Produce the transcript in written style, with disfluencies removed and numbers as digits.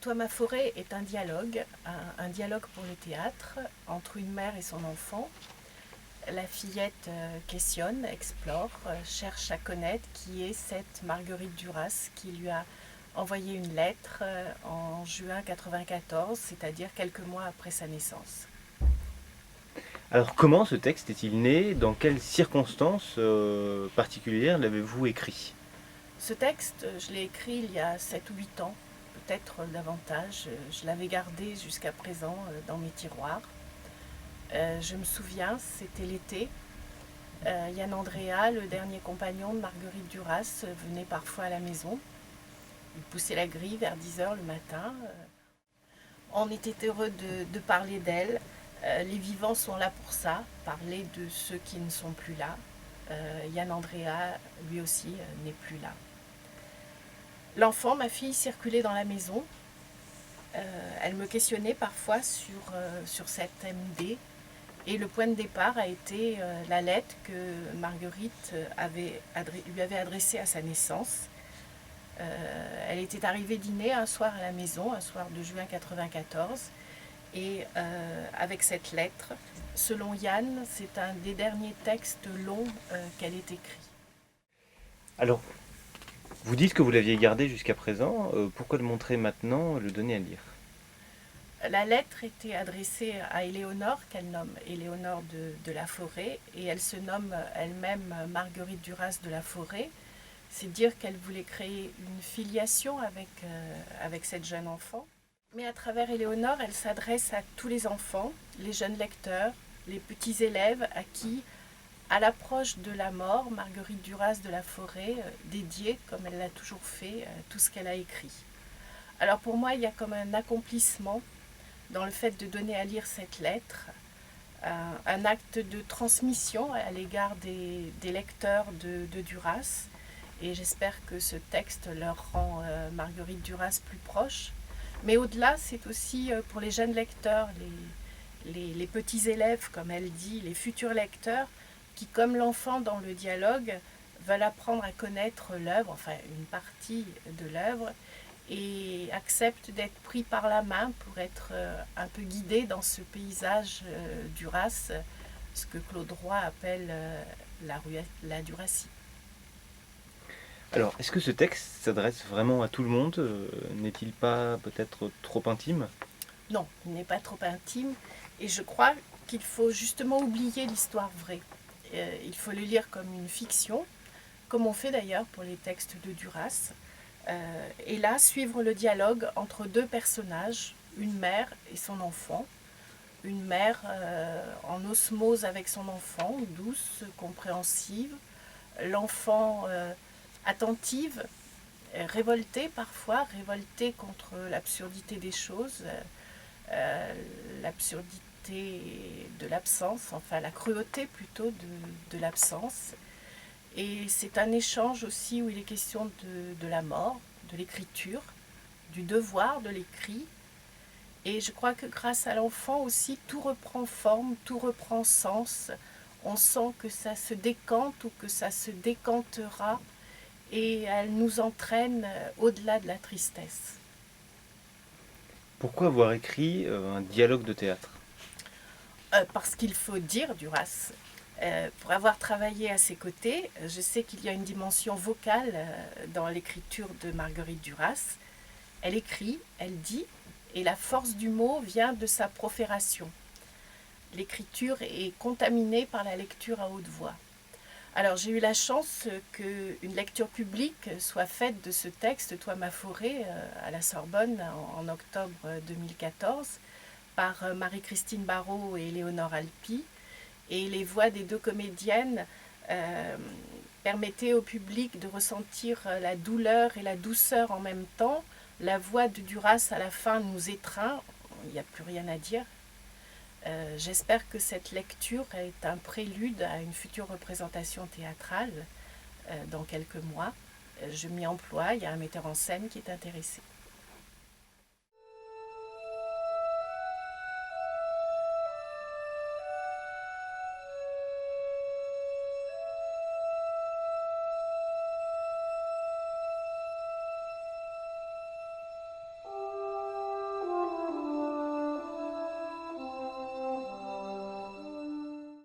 Toi, ma forêt est un dialogue, un dialogue pour le théâtre entre une mère et son enfant. La fillette questionne, explore, cherche à connaître qui est cette Marguerite Duras qui lui a envoyé une lettre en juin 1994, c'est-à-dire quelques mois après sa naissance. Alors comment ce texte est-il né? Dans quelles circonstances particulières l'avez-vous écrit? Ce texte, je l'ai écrit il y a 7 ou 8 ans, peut-être davantage. Je l'avais gardé jusqu'à présent dans mes tiroirs. Je me souviens, c'était l'été. Yann Andrea, le dernier compagnon de Marguerite Duras, venait parfois à la maison. Il poussait la grille vers 10 heures le matin. On était heureux de parler d'elle. Les vivants sont là pour ça, parler de ceux qui ne sont plus là. Yann Andrea, lui aussi, n'est plus là. L'enfant, ma fille, circulait dans la maison. Elle me questionnait parfois sur cette MD. Et le point de départ a été la lettre que Marguerite lui avait adressée à sa naissance. Elle était arrivée dîner un soir à la maison, un soir de juin 1994. Et avec cette lettre, selon Yann, c'est un des derniers textes longs qu'elle ait écrit. Alors, vous dites que vous l'aviez gardé jusqu'à présent, pourquoi le montrer maintenant, le donner à lire? La lettre était adressée à Éléonore, qu'elle nomme Éléonore de la Forêt, et elle se nomme elle-même Marguerite Duras de la Forêt. C'est dire qu'elle voulait créer une filiation avec cette jeune enfant. Mais à travers Éléonore, elle s'adresse à tous les enfants, les jeunes lecteurs, les petits élèves à qui, à l'approche de la mort, Marguerite Duras de la Forêt dédiait, comme elle l'a toujours fait, tout ce qu'elle a écrit. Alors pour moi, il y a comme un accomplissement dans le fait de donner à lire cette lettre, un acte de transmission à l'égard des lecteurs de Duras. Et j'espère que ce texte leur rend Marguerite Duras plus proche. Mais au-delà, c'est aussi pour les jeunes lecteurs, les petits élèves, comme elle dit, les futurs lecteurs, qui, comme l'enfant dans le dialogue, veulent apprendre à connaître l'œuvre, enfin une partie de l'œuvre, et acceptent d'être pris par la main pour être un peu guidés dans ce paysage Duras, ce que Claude Roy appelle la Duracie. Alors, est-ce que ce texte s'adresse vraiment à tout le monde? N'est-il pas peut-être trop intime? Non, il n'est pas trop intime, et je crois qu'il faut justement oublier l'histoire vraie. Il faut le lire comme une fiction, comme on fait d'ailleurs pour les textes de Duras, et là suivre le dialogue entre deux personnages, une mère et son enfant. Une mère en osmose avec son enfant, douce, compréhensive, l'enfant attentive, révoltée parfois, révoltée contre l'absurdité des choses, l'absurdité de l'absence, enfin la cruauté plutôt de l'absence. Et c'est un échange aussi où il est question de la mort, de l'écriture, du devoir de l'écrit. Et je crois que grâce à l'enfant aussi, tout reprend forme, tout reprend sens. On sent que ça se décante ou que ça se décantera et elle nous entraîne au-delà de la tristesse. Pourquoi avoir écrit un dialogue de théâtre? Parce qu'il faut dire Duras. Pour avoir travaillé à ses côtés, je sais qu'il y a une dimension vocale dans l'écriture de Marguerite Duras. Elle écrit, elle dit, et la force du mot vient de sa profération. L'écriture est contaminée par la lecture à haute voix. Alors j'ai eu la chance qu'une lecture publique soit faite de ce texte, Toi ma forêt, à la Sorbonne en octobre 2014, par Marie-Christine Barrault et Léonore Alpi. Et les voix des deux comédiennes permettaient au public de ressentir la douleur et la douceur en même temps. La voix de Duras à la fin nous étreint, il n'y a plus rien à dire. J'espère que cette lecture est un prélude à une future représentation théâtrale dans quelques mois. Je m'y emploie, il y a un metteur en scène qui est intéressé.